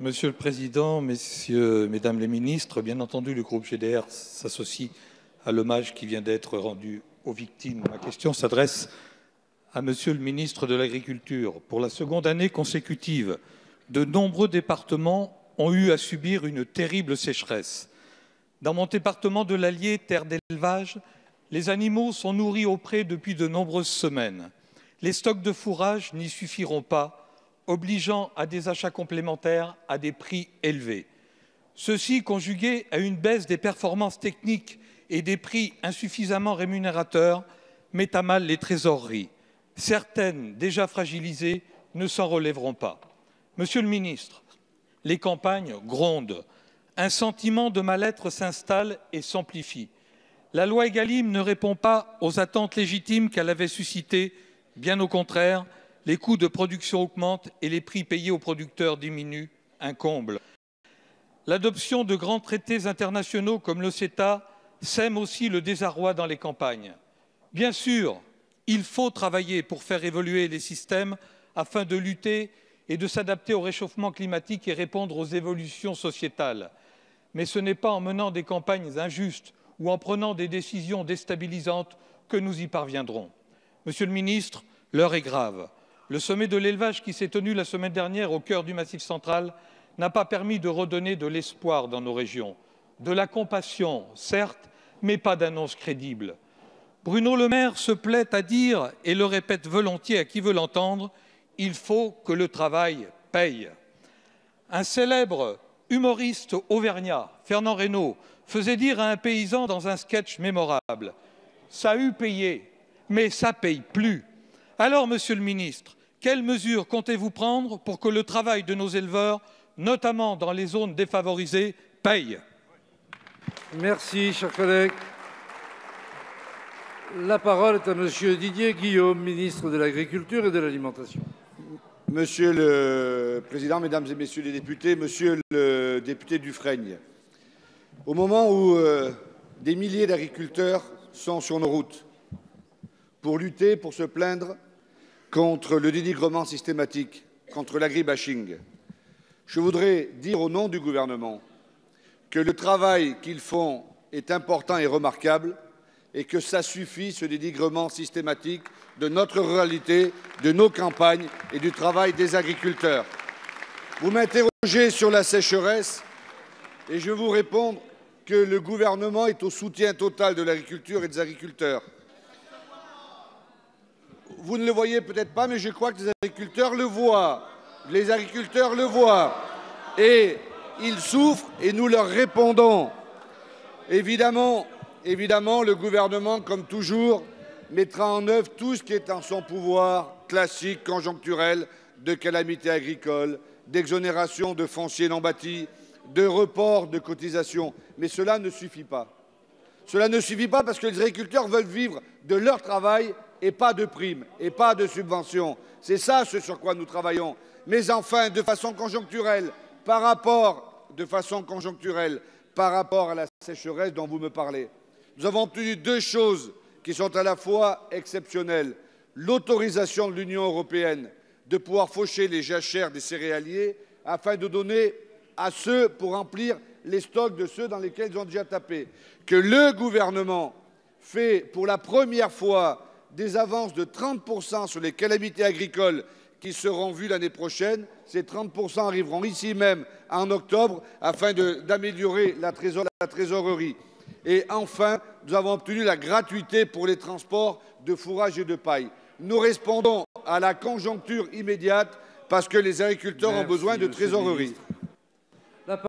Monsieur le Président, Mesdames les ministres, bien entendu, le groupe GDR s'associe à l'hommage qui vient d'être rendu aux victimes. Ma question s'adresse à Monsieur le ministre de l'Agriculture. Pour la seconde année consécutive, de nombreux départements ont eu à subir une terrible sécheresse. Dans mon département de l'Allier, terre d'élevage, les animaux sont nourris au pré depuis de nombreuses semaines. Les stocks de fourrage n'y suffiront pas, obligeant à des achats complémentaires à des prix élevés. Ceci, conjugué à une baisse des performances techniques et des prix insuffisamment rémunérateurs, met à mal les trésoreries. Certaines, déjà fragilisées, ne s'en relèveront pas. Monsieur le ministre, les campagnes grondent. Un sentiment de mal-être s'installe et s'amplifie. La loi Egalim ne répond pas aux attentes légitimes qu'elle avait suscitées, bien au contraire. Les coûts de production augmentent et les prix payés aux producteurs diminuent, un comble. L'adoption de grands traités internationaux comme le CETA sème aussi le désarroi dans les campagnes. Bien sûr, il faut travailler pour faire évoluer les systèmes afin de lutter et de s'adapter au réchauffement climatique et répondre aux évolutions sociétales. Mais ce n'est pas en menant des campagnes injustes ou en prenant des décisions déstabilisantes que nous y parviendrons. Monsieur le ministre, l'heure est grave. Le sommet de l'élevage qui s'est tenu la semaine dernière au cœur du Massif central n'a pas permis de redonner de l'espoir dans nos régions. De la compassion, certes, mais pas d'annonce crédible. Bruno Le Maire se plaît à dire, et le répète volontiers à qui veut l'entendre, « il faut que le travail paye ». Un célèbre humoriste auvergnat, Fernand Reynaud, faisait dire à un paysan dans un sketch mémorable « ça a eu payé, mais ça paye plus ». Alors, Monsieur le ministre, quelles mesures comptez-vous prendre pour que le travail de nos éleveurs, notamment dans les zones défavorisées, paye? Merci, cher collègue. La parole est à Monsieur Didier Guillaume, ministre de l'Agriculture et de l'Alimentation. Monsieur le Président, Mesdames et Messieurs les députés, Monsieur le député Dufrègne, au moment où des milliers d'agriculteurs sont sur nos routes pour lutter, pour se plaindre contre le dénigrement systématique, contre l'agribashing, je voudrais dire au nom du gouvernement que le travail qu'ils font est important et remarquable et que ça suffit, ce dénigrement systématique de notre ruralité, de nos campagnes et du travail des agriculteurs. Vous m'interrogez sur la sécheresse et je vais vous répondre que le gouvernement est au soutien total de l'agriculture et des agriculteurs. Vous ne le voyez peut-être pas, mais je crois que les agriculteurs le voient. Les agriculteurs le voient. Et ils souffrent et nous leur répondons. Évidemment, le gouvernement, comme toujours, mettra en œuvre tout ce qui est en son pouvoir, classique, conjoncturel, de calamités agricoles, d'exonération de foncier non bâti, de report de cotisations. Mais cela ne suffit pas. Cela ne suffit pas parce que les agriculteurs veulent vivre de leur travail et pas de primes et pas de subventions. C'est ça ce sur quoi nous travaillons. Mais enfin, de façon conjoncturelle, par rapport à la sécheresse dont vous me parlez, nous avons obtenu deux choses qui sont à la fois exceptionnelles. L'autorisation de l'Union européenne de pouvoir faucher les jachères des céréaliers afin de donner à ceux pour remplir les stocks de ceux dans lesquels ils ont déjà tapé. Que le gouvernement fait pour la première fois des avances de 30% sur les calamités agricoles qui seront vues l'année prochaine. Ces 30% arriveront ici même en octobre afin d'améliorer la trésorerie. Et enfin, nous avons obtenu la gratuité pour les transports de fourrage et de paille. Nous répondons à la conjoncture immédiate parce que les agriculteurs ont besoin de trésorerie.